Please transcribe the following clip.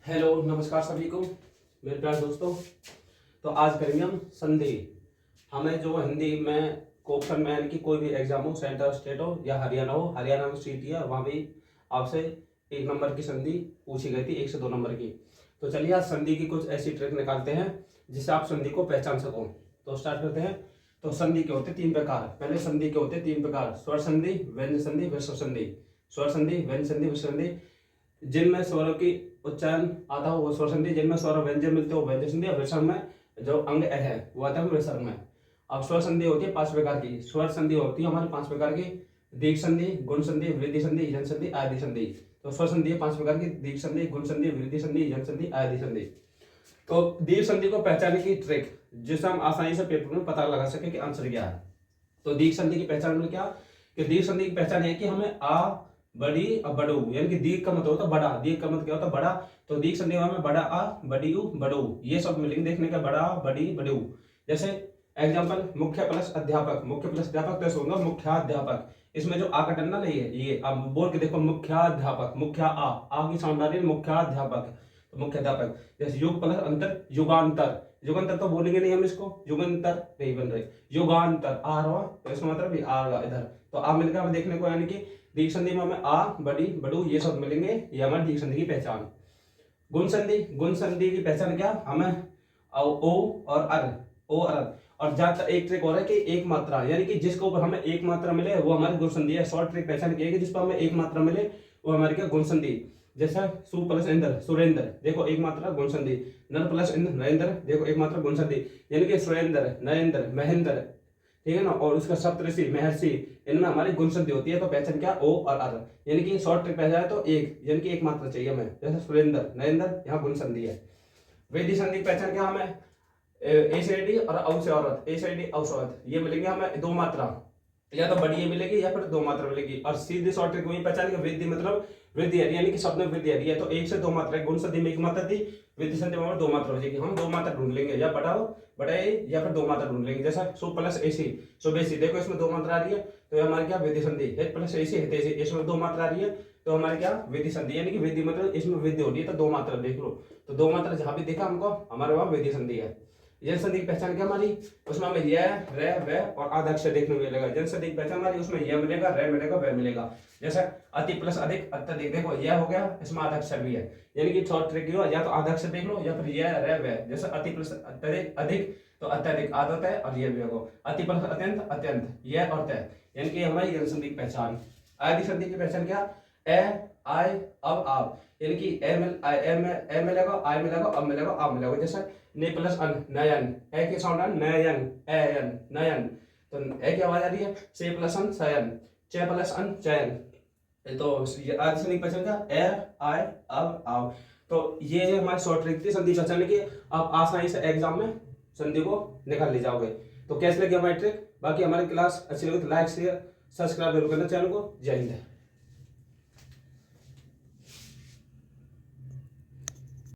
Hello नमस्कार सभी को मेरे प्यारे दोस्तों। तो आज करेंगे हम संधि। हमें जो हिंदी में ऑप्शन में यानी कि कोई भी एग्जाम हो, सेंटर स्टेट हो या हरियाणा हो, हरियाणा में सीट है वहाँ भी आपसे 1 नंबर की संधि पूछी गई थी, 1 से 2 नंबर की। तो चलिए आज संधि की कुछ ऐसी ट्रिक निकालते हैं जिससे आप संधि को पहचान सको। तो स्टार्ट करते हैं। तो संधि के होते 3 प्रकार। पहले संधि के होते 3 प्रकार: स्वर संधि, व्यंजन संधि, विसर्ग संधि। स्वर संधि, व्यंजन संधि, विसर्ग संधि। जिनमें स्वरों की उच्चारण आता हो वो स्वर संधि, जिनमें स्वर और व्यंजन मिलते हो व्यंजन संधि, और विसर्ग में जो अंग अ है वो आता है विसर्ग में। अब स्वर संधि होती है 5 प्रकार की। स्वर संधि होती है हमारी 5 प्रकार की: दीर्घ संधि, गुण संधि, वृद्धि संधि, यन संधि, आदि संधि। तो स्वर संधि है 5 प्रकार की: दीर्घ संधि, गुण संधि, वृद्धि संधि, यन संधि, आदि संधि। तो दीर्घ संधि को पहचानने की ट्रिक जिससे हम आसानी से पेपर में पता लगा सके कि आंसर क्या है। तो दीर्घ संधि की पहचान में क्या कि दीर्घ संधि की पहचान है कि हमें आ, बड़ी और बड़ू, यानी कि दीर्घ का मतलब होता है बड़ा, दीर्घ का मतलब क्या होता है बड़ा। तो दीर्घ संधि में बड़ा आ, बड़ी उ, बड़ू, ये सब मिलेंगे देखने का, बड़ा, बड़ी, बड़ू। जैसे एग्जांपल मुख्य प्लस अध्यापक, मुख्य प्लस अध्यापक तो होगा मुख्याध्यापक। इसमें जो आ का टन्ना नहीं है, ये अब बोल के देखो मुख्याध्यापक, मुख्या आ की साउंड आ रही है मुख्याध्यापक, तो मुख्याध्यापक। जैसे युग प्लस अंतर युगांतर, युगांतर तो बोलेंगे नहीं हम इसको, युगांतर नहीं बन रहे, युगांतर आ रहा तो इसका मतलब भी आ रहा इधर। तो आ मिलकर हमें देखने को, यानी कि दीर्घ संधि में हमें आ, बड़ी, बड़ू ये सब मिलेंगे, ये हमारी दीर्घ संधि की पहचान। गुण संधि, गुण संधि की पहचान क्या, हमें ओ और अर, ओ और अर। और ज्यादातर एक ट्रिक और है कि एक मात्रा, यानी कि जिसके ऊपर हमें एक मात्रा मिले वो हमारी गुण संधि है। शॉर्ट ट्रिक पहचान की है कि जिस पर हमें एक मात्रा मिले वो हमारी क्या गुण संधि। जैसा सु प्लस इंद्र सुरेंद्र, देखो एक मात्रा गुण संधि। नर प्लस इंद्र नरेंद्र, देखो एक मात्रा गुण संधि। यानी कि सुरेंद्र, नरेंद्र, महेंद्र, ठीक है ना, और उसका सप्तऋषि, महर्षि, इनमें हमारी गुण संधि होती है। तो पहचान क्या, ओ और अर। यानी कि शॉर्ट ट्रिक पहचान तो एक, यानी कि एक मात्रा चाहिए हमें। जैसे सुरेंद्र, नरेंद्र, यहाँ गुण संधि है। वेदी संधि की पहचान क्या, हमें ए से डी और औ से औरत, ए से डी औ से औरत, ये मिलेंगे हमें 2 मात्रा, या तो बड़ी मिलेगी या फिर 2 मात्रा मिलेगी। और सीधी शॉर्ट ट्रिक वही पहचान की वृद्धि मतलब वृद्धि है, यानी कि शब्द में वृद्धि है तो 1 से 2 मात्रा, गुण संधि में 1 मात्रा थी, वृद्धि संधि में 2 मात्रा हो जाएगी। हम 2 मात्रा ढूंढ लेंगे, या बढ़ाओ बढ़ाए या फिर 2 मात्रा ढूंढ लेंगे। जैसा सु प्लस एसी सुबेसी, देखो इसमें 2 मात्रा आ रही है तो ये हमारी क्या वृद्धि संधि। हित प्लस एसी हितैषी, इसमें 2 मात्रा आ रही है तो हमारी क्या वृद्धि संधि, यानी कि वृद्धि मतलब इसमें वृद्धि हो रही है तो 2 मात्रा देख लो। तो 2 मात्रा जहां भी देखा हमको हमारे वहां वृद्धि संधि है। जन संधि की पहचान क्या हमारी, उसमें हमें यह, रे, वे और आधा अक्षर देखने को मिलेगा। जन संधि की पहचान हमारी उसमें यह मिलेगा, रे मिलेगा, वे मिलेगा। जैसे अति प्लस अधिक, अत्यधिक, देखो यह हो गया, इसमें आधा अक्षर भी है। यानी कि शॉर्ट ट्रिक या तो आधा अक्षर देख लो या फिर यह, रे, वे। जैसे अति प्लस अत्यधिक, अधिक तो अत्यधिक आदत है, और यह भी होगा अति प्लस अत्यंत, अत्यंत, यह और तय, यानी कि हमारी जन संधि की पहचान। आदि संधि की पहचान क्या, ए, आई, अब, आप, यानी कि ए मिलेगा, आई मिलेगा, अब मिलेगा, आप मिलेगा। जैसे ने प्लस अन, नयन, ए की साउंड है नयन, एयन, नयन। तो ए की आवाज आ रही है, से प्लस अन सयन, चे प्लस अन चयन। तो आदि संधि की पहचान क्या, ए, आई, अब, आप। तो ये हमारी शॉर्ट ट्रिक थी संधि पहचान की। आप आसानी से एग्जाम में संधि को निकाल ले जाओगे। तो कैसे लगी हमारी ट्रिक। बाकी हमारी क्लास अच्छी लगी तो लाइक शेयर सब्सक्राइब जरूर करना चैनल को। जय हिंद।